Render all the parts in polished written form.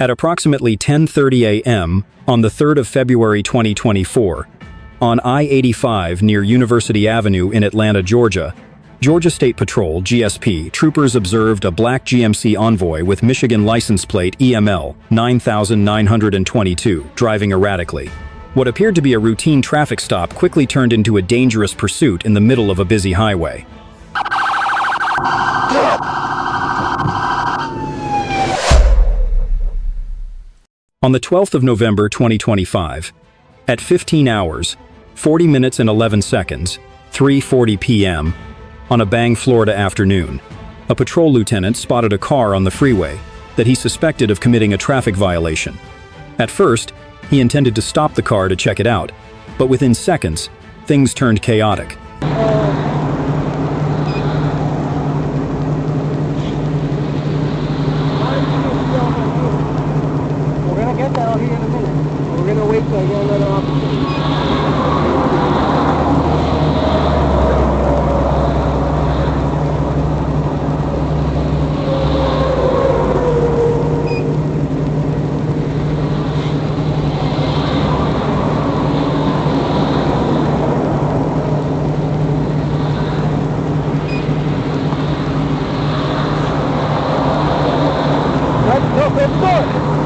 At approximately 10:30 a.m. on the 3rd of February 2024, on I-85 near University Avenue in Atlanta, Georgia, Georgia State Patrol (GSP) troopers observed a black GMC Envoy with Michigan license plate EML 9922 driving erratically. What appeared to be a routine traffic stop quickly turned into a dangerous pursuit in the middle of a busy highway. On the 12th of November 2025, at 15 hours, 40 minutes and 11 seconds, 3:40 p.m., on a Bang, Florida afternoon, a patrol lieutenant spotted a car on the freeway that he suspected of committing a traffic violation. At first, he intended to stop the car to check it out, but within seconds, things turned chaotic. We're gonna get that out here in a minute. We're gonna wait till I get another opportunity.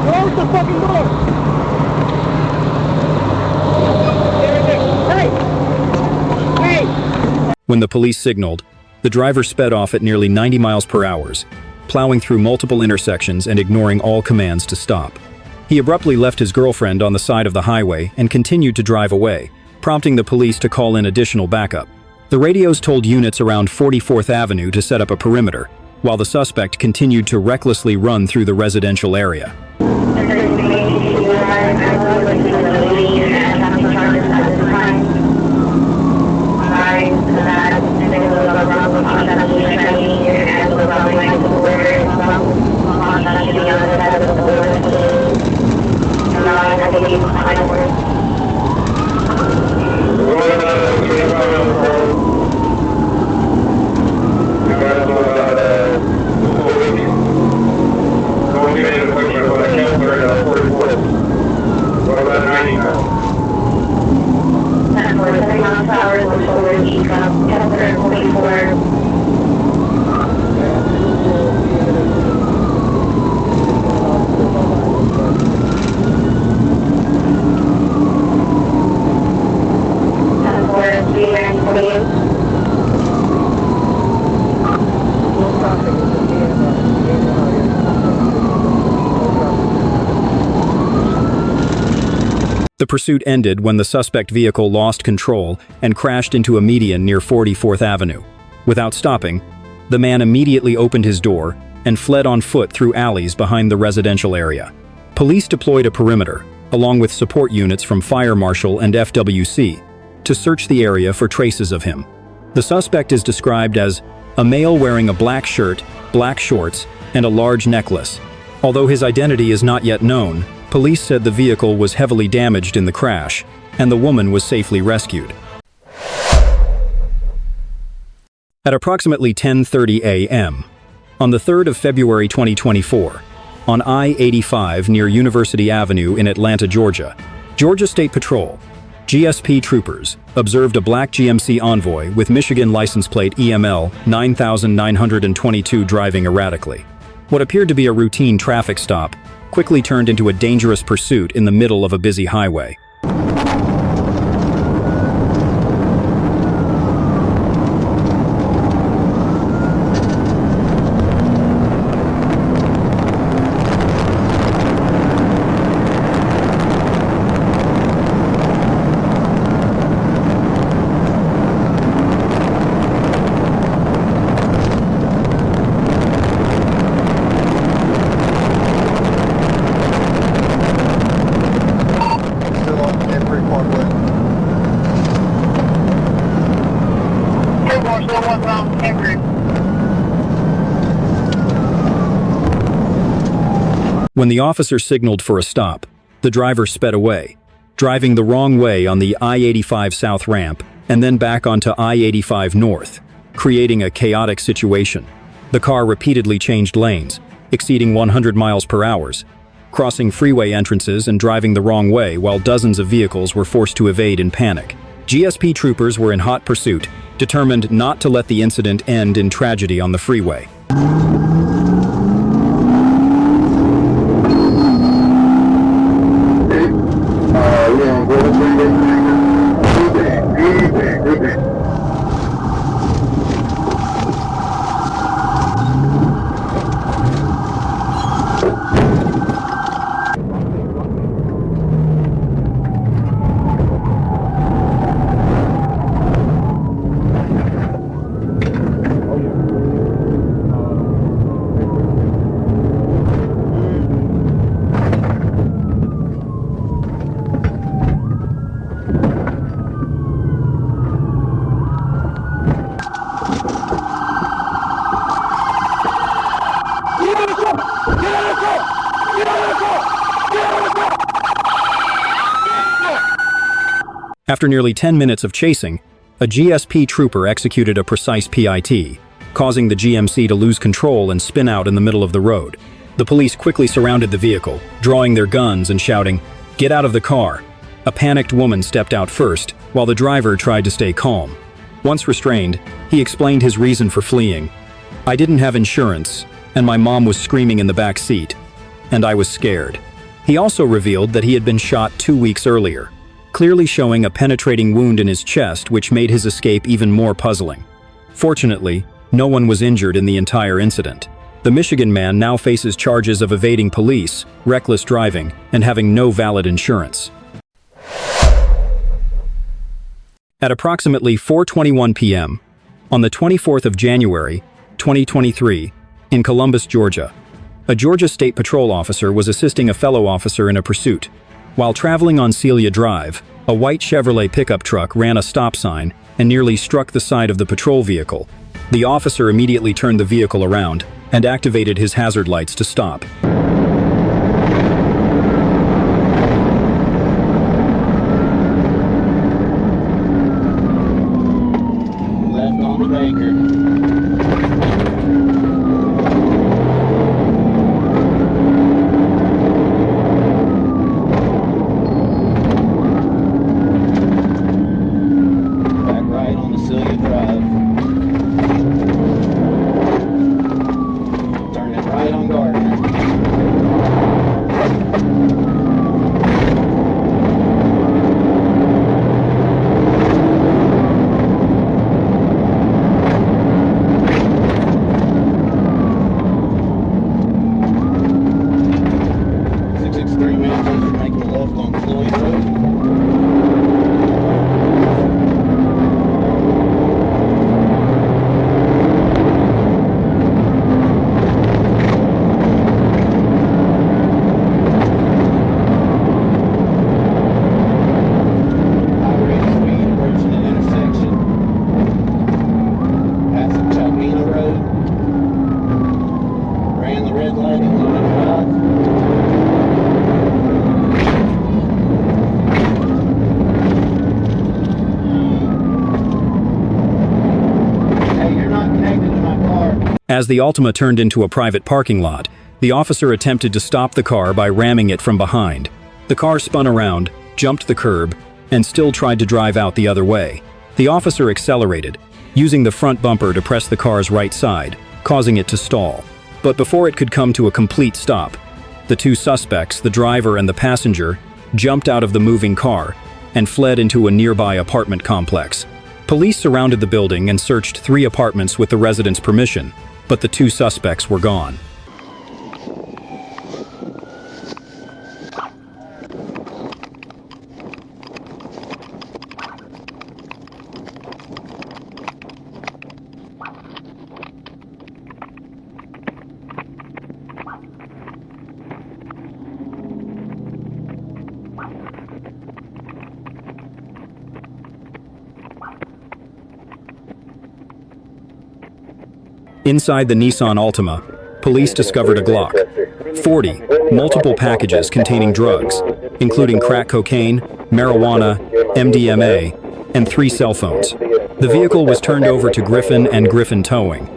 Close the fucking door! Hey! Hey! When the police signaled, the driver sped off at nearly 90 miles per hour, plowing through multiple intersections and ignoring all commands to stop. He abruptly left his girlfriend on the side of the highway and continued to drive away, prompting the police to call in additional backup. The radios told units around 44th Avenue to set up a perimeter, while the suspect continued to recklessly run through the residential area. The pursuit ended when the suspect vehicle lost control and crashed into a median near 44th Avenue. Without stopping, the man immediately opened his door and fled on foot through alleys behind the residential area. Police deployed a perimeter, along with support units from Fire Marshal and FWC, to search the area for traces of him. The suspect is described as a male wearing a black shirt, black shorts, and a large necklace. Although his identity is not yet known, police said the vehicle was heavily damaged in the crash, and the woman was safely rescued. At approximately 10:30 a.m., on the 3rd of February 2024, on I-85 near University Avenue in Atlanta, Georgia, Georgia State Patrol (GSP) troopers observed a black GMC Envoy with Michigan license plate EML 9922 driving erratically. What appeared to be a routine traffic stop quickly turned into a dangerous pursuit in the middle of a busy highway. When the officer signaled for a stop, the driver sped away, driving the wrong way on the I-85 South ramp and then back onto I-85 North, creating a chaotic situation. The car repeatedly changed lanes, exceeding 100 miles per hour, crossing freeway entrances and driving the wrong way while dozens of vehicles were forced to evade in panic. GSP troopers were in hot pursuit, determined not to let the incident end in tragedy on the freeway. After nearly 10 minutes of chasing, a GSP trooper executed a precise PIT, causing the GMC to lose control and spin out in the middle of the road. The police quickly surrounded the vehicle, drawing their guns and shouting, "Get out of the car!" A panicked woman stepped out first, while the driver tried to stay calm. Once restrained, he explained his reason for fleeing. "I didn't have insurance, and my mom was screaming in the back seat, and I was scared." He also revealed that he had been shot 2 weeks earlier, clearly showing a penetrating wound in his chest which made his escape even more puzzling. Fortunately, no one was injured in the entire incident. The Michigan man now faces charges of evading police, reckless driving, and having no valid insurance. At approximately 4:21 p.m., on the 24th of January, 2023, in Columbus, Georgia, a Georgia State Patrol officer was assisting a fellow officer in a pursuit. While traveling on Celia Drive, a white Chevrolet pickup truck ran a stop sign and nearly struck the side of the patrol vehicle. The officer immediately turned the vehicle around and activated his hazard lights to stop. Left on the breaker. As the Altima turned into a private parking lot, the officer attempted to stop the car by ramming it from behind. The car spun around, jumped the curb, and still tried to drive out the other way. The officer accelerated, using the front bumper to press the car's right side, causing it to stall. But before it could come to a complete stop, the two suspects, the driver and the passenger, jumped out of the moving car and fled into a nearby apartment complex. Police surrounded the building and searched 3 apartments with the residents' permission, but the 2 suspects were gone. Inside the Nissan Altima, police discovered a Glock 40, multiple packages containing drugs, including crack cocaine, marijuana, MDMA, and 3 cell phones. The vehicle was turned over to Griffin and Griffin Towing.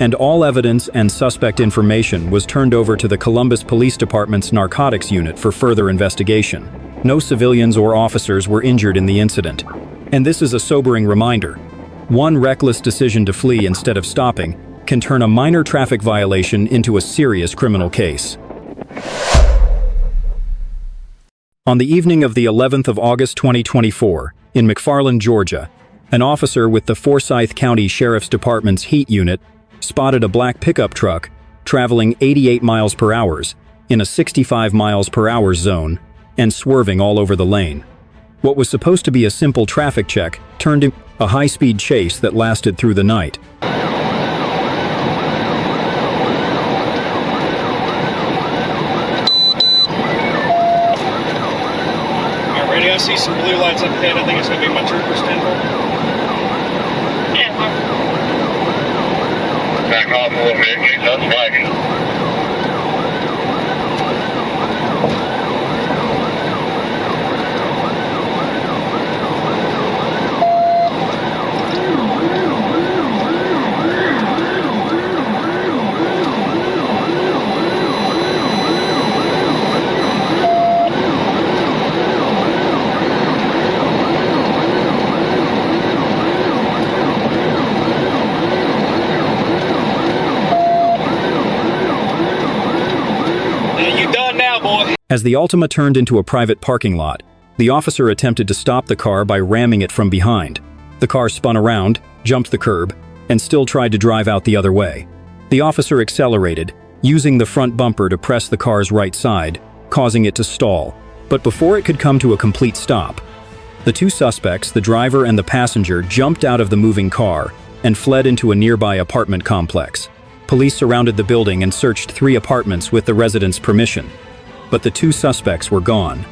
and all evidence and suspect information was turned over to the Columbus Police Department's narcotics unit for further investigation. No civilians or officers were injured in the incident. And this is a sobering reminder. One reckless decision to flee instead of stopping can turn a minor traffic violation into a serious criminal case. On the evening of the 11th of August 2024, in McFarland, Georgia, an officer with the Forsyth County Sheriff's Department's Heat Unit spotted a black pickup truck traveling 88 miles per hour in a 65 miles per hour zone and swerving all over the lane. What was supposed to be a simple traffic check turned into a high-speed chase that lasted through the night. Alrighty, I see some blue lights up ahead. I think it's going to be my troopers, 10-4. Back off a little bit, in case that's flagging. As the Altima turned into a private parking lot, the officer attempted to stop the car by ramming it from behind. The car spun around, jumped the curb, and still tried to drive out the other way. The officer accelerated, using the front bumper to press the car's right side, causing it to stall. But before it could come to a complete stop, the two suspects, the driver and the passenger, jumped out of the moving car and fled into a nearby apartment complex. Police surrounded the building and searched 3 apartments with the residents' permission. But the 2 suspects were gone. We've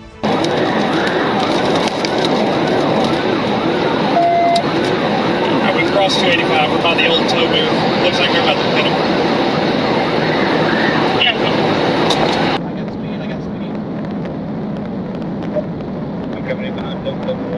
crossed 285. We're by the old tow booth. Looks like we're about to hit them. I got speed. I'm coming in behind number 1.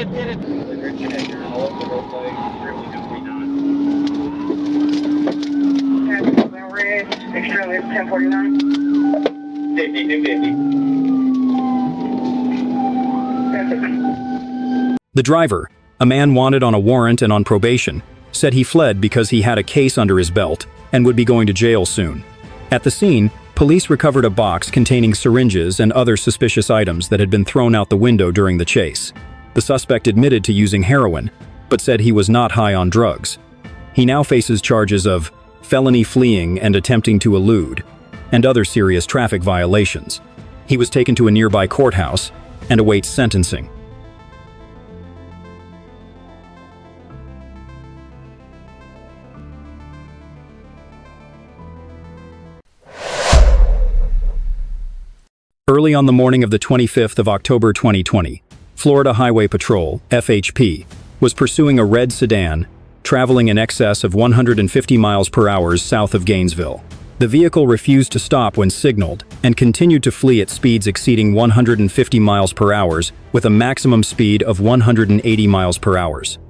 Hit it. Extremely 1049. 50 to 50. The driver, a man wanted on a warrant and on probation, said he fled because he had a case under his belt and would be going to jail soon. At the scene, police recovered a box containing syringes and other suspicious items that had been thrown out the window during the chase. The suspect admitted to using heroin, but said he was not high on drugs. He now faces charges of felony fleeing and attempting to elude, and other serious traffic violations. He was taken to a nearby courthouse and awaits sentencing. Early on the morning of the 25th of October 2020, Florida Highway Patrol, FHP, was pursuing a red sedan, traveling in excess of 150 miles per hour south of Gainesville. The vehicle refused to stop when signaled and continued to flee at speeds exceeding 150 miles per hour with a maximum speed of 180 miles per hour. Vehicle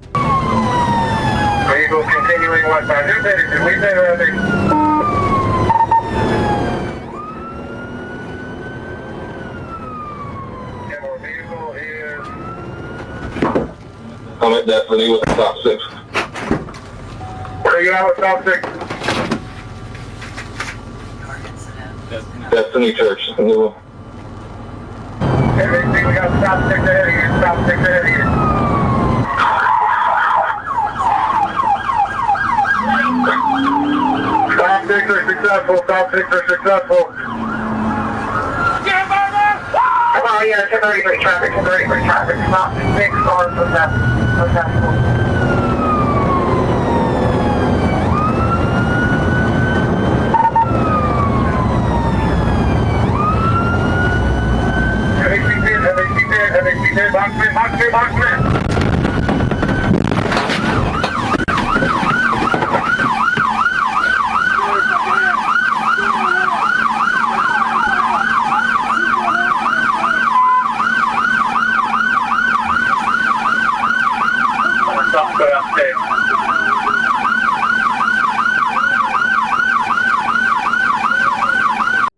continuing westbound. Did we say that? I'm at Destiny with the top 6. Where are you at with top 6? Destiny Church. Everything we got top 6 ahead of you. Top 6 ahead of you. Top 6 are successful. Top 6 are successful. Oh yeah, 1030 for traffic, 1030 for traffic. Stop 6 are successful.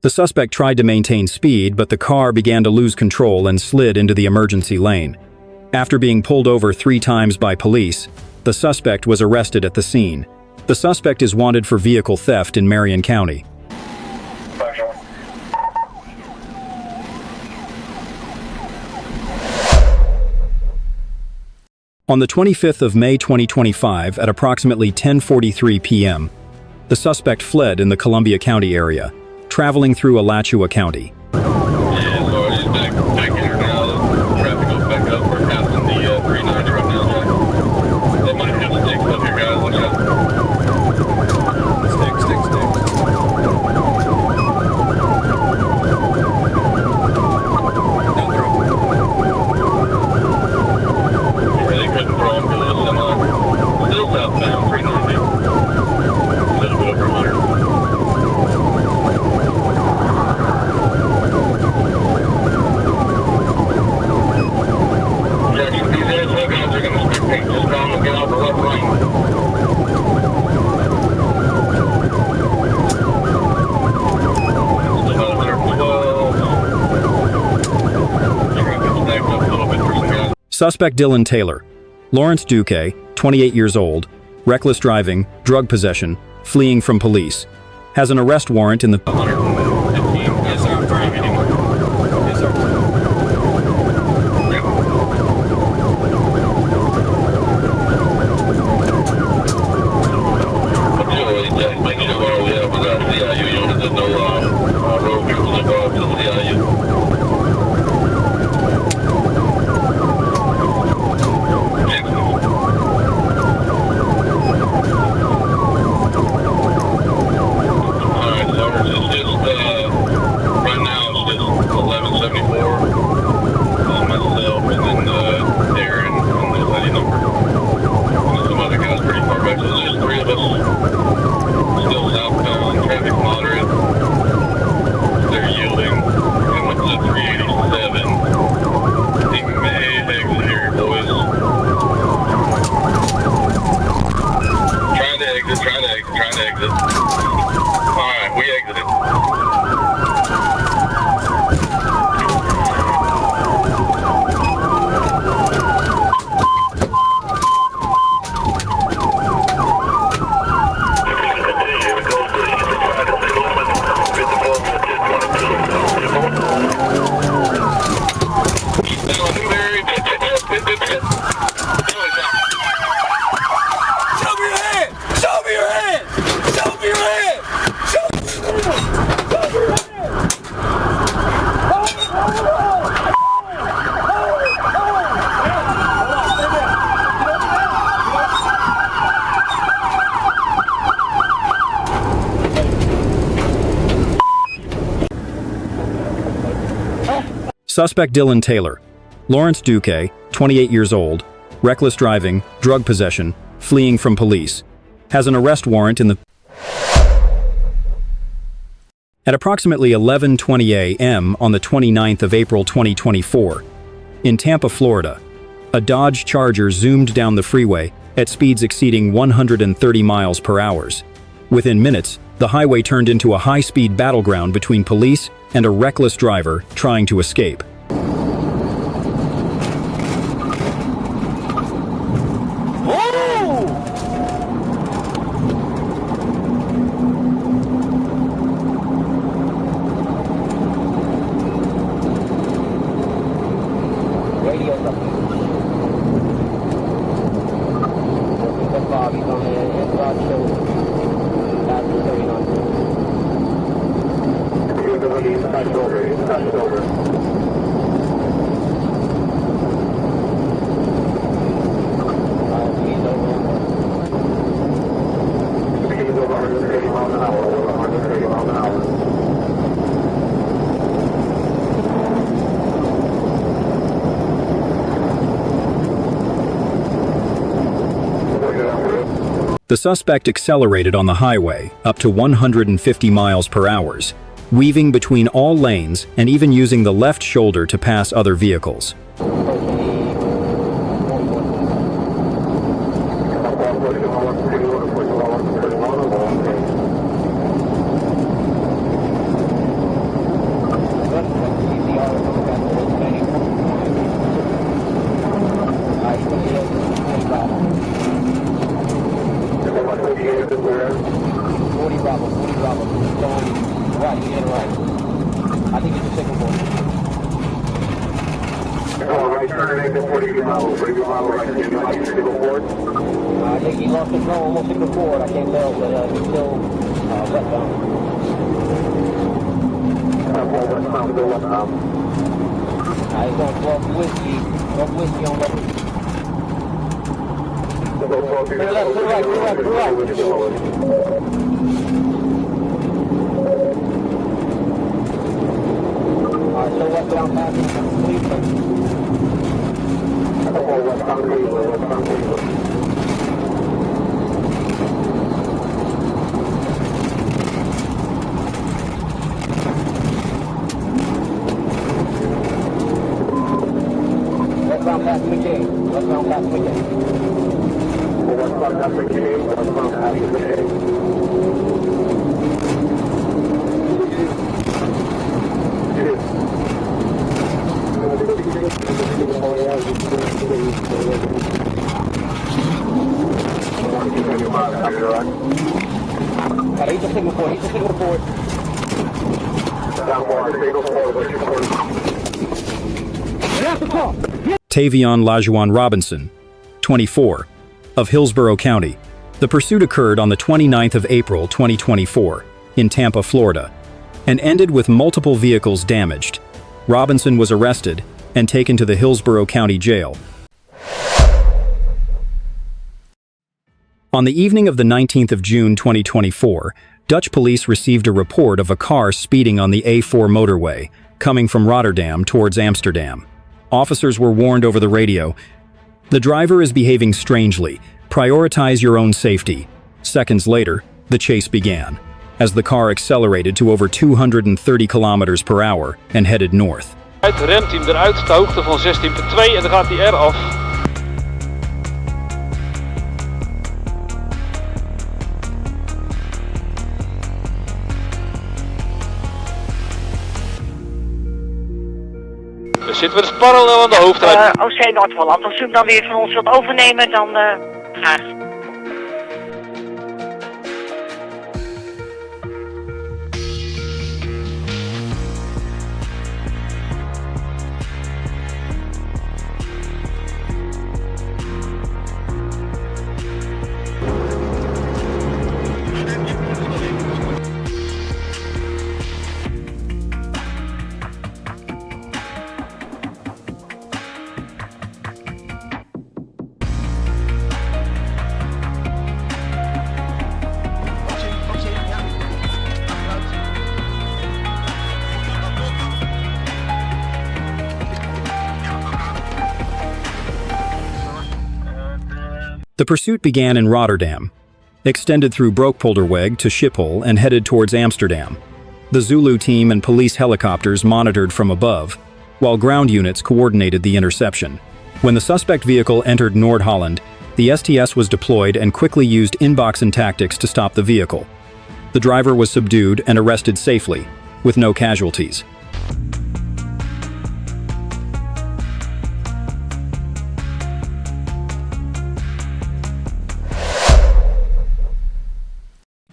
The suspect tried to maintain speed, but the car began to lose control and slid into the emergency lane. After being pulled over 3 times by police, the suspect was arrested at the scene. The suspect is wanted for vehicle theft in Marion County. On the 25th of May 2025 at approximately 10:43 p.m., the suspect fled in the Columbia County area, traveling through Alachua County. Yeah, so he's back here now. The traffic goes back up. We're passing the 390 right now, Jack. They might have sticks up here, guys. Watch out. Sticks. Yeah, they couldn't throw him because of the semi. Still southbound, 390. A little bit over 100. Suspect Dylan Taylor, Lawrence Duque, 28 years old, reckless driving, drug possession, fleeing from police, has an arrest warrant in the... Trying to exit. Alright, we exited. Suspect Dylan Taylor, Lawrence Duque, 28 years old, reckless driving, drug possession, fleeing from police, has an arrest warrant in the... At approximately 11:20 a.m. on the 29th of April 2024, in Tampa, Florida, a Dodge Charger zoomed down the freeway at speeds exceeding 130 miles per hour. Within minutes, the highway turned into a high-speed battleground between police and a reckless driver trying to escape. The suspect accelerated on the highway up to 150 miles per hour, weaving between all lanes and even using the left shoulder to pass other vehicles. right, you hit it right. I think it's a signal board. Right turn, exit 40 mile, right signal board. I think he lost control, almost signal forward. I can't tell, but he's still westbound. Westbound, go westbound. He's going 12 whiskey on record. To the left, to the right, to the right, to the right. Alright, so westbound passing Cleveland. Westbound Cleveland. Westbound past McKay. Westbound past McKay. Westbound past McKay. Alright, he's a signal forward. He's a signal forward. Tavion Lajuan Robinson, 24, of Hillsborough County. The pursuit occurred on the 29th of April 2024 in Tampa, Florida, and ended with multiple vehicles damaged. Robinson was arrested and taken to the Hillsborough County Jail. On the evening of the 19th of June 2024, Dutch police received a report of a car speeding on the A4 motorway, coming from Rotterdam towards Amsterdam. Officers were warned over the radio, "The driver is behaving strangely. Prioritize your own safety." Seconds later, the chase began, as the car accelerated to over 230 kilometers per hour and headed north. Remt hij hem eruit, de hoogte van 16.2 en dan gaat hij eraf. Dan zitten we dus parallel aan de hoofdlijn. OC Noord-Holland, als u hem dan weer van ons wilt overnemen, dan graag. The pursuit began in Rotterdam, extended through Broekpolderweg to Schiphol and headed towards Amsterdam. The Zulu team and police helicopters monitored from above, while ground units coordinated the interception. When the suspect vehicle entered Noord-Holland, the STS was deployed and quickly used inboxing tactics to stop the vehicle. The driver was subdued and arrested safely, with no casualties.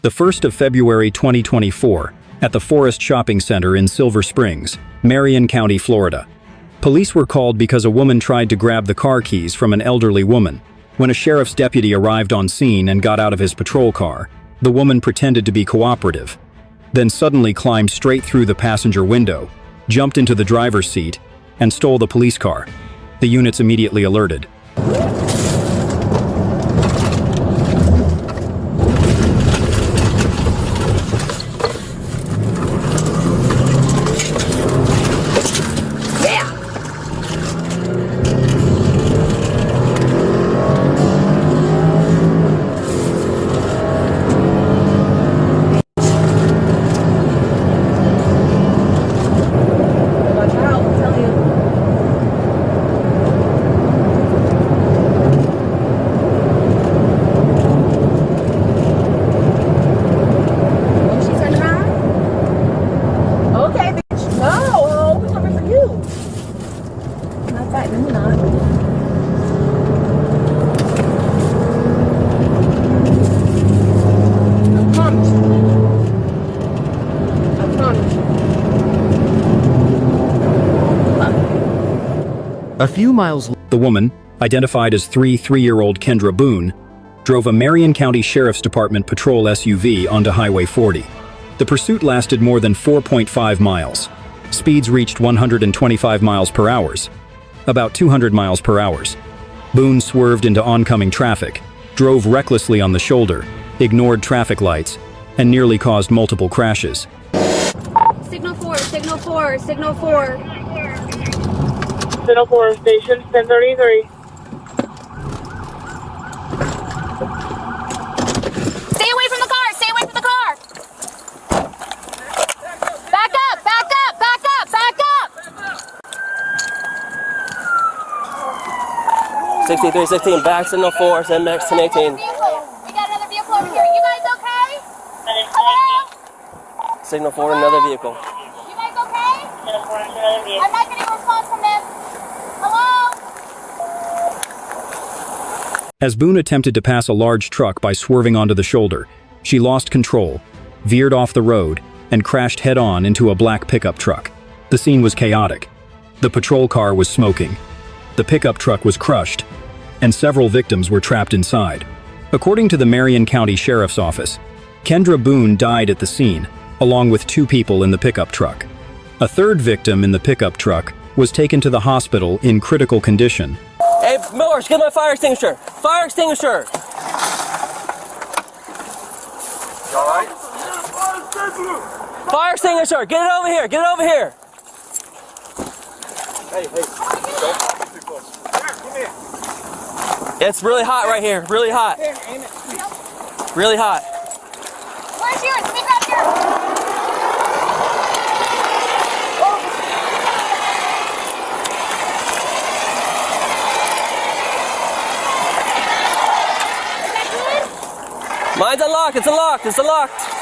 The 1st of February 2024, at the Forest Shopping Center in Silver Springs, Marion County, Florida. Police were called because a woman tried to grab the car keys from an elderly woman. When a sheriff's deputy arrived on scene and got out of his patrol car, the woman pretended to be cooperative, then suddenly climbed straight through the passenger window, jumped into the driver's seat, and stole the police car. The units immediately alerted. A few miles The woman, identified as 3-year-old Kendra Boone, drove a Marion County Sheriff's Department patrol SUV onto Highway 40. The pursuit lasted more than 4.5 miles. Speeds reached 125 miles per hour, about 200 miles per hour. Boone swerved into oncoming traffic, drove recklessly on the shoulder, ignored traffic lights, and nearly caused multiple crashes. Signal 4, signal 4, signal 4. Signal 4, station 1033. Stay away from the car, stay away from the car. Back up, back up, back up, back up. 6316, back signal 4, send back 1018. We got another vehicle over here. You guys okay? Hello? Signal 4, another vehicle. You guys okay? I'm not getting a response from them. Hello? As Boone attempted to pass a large truck by swerving onto the shoulder, she lost control, veered off the road, and crashed head-on into a black pickup truck. The scene was chaotic. The patrol car was smoking. The pickup truck was crushed, and several victims were trapped inside. According to the Marion County Sheriff's Office, Kendra Boone died at the scene, along with 2 people in the pickup truck. A third victim in the pickup truck was taken to the hospital in critical condition. Hey, Millers, get my fire extinguisher! Fire extinguisher! Alright? Fire extinguisher! Get it over here! Get it over here! Hey, It's really hot right here. Really hot. Really hot. Where's yours? Let me grab yours. Mine's unlocked. It's unlocked. It's unlocked.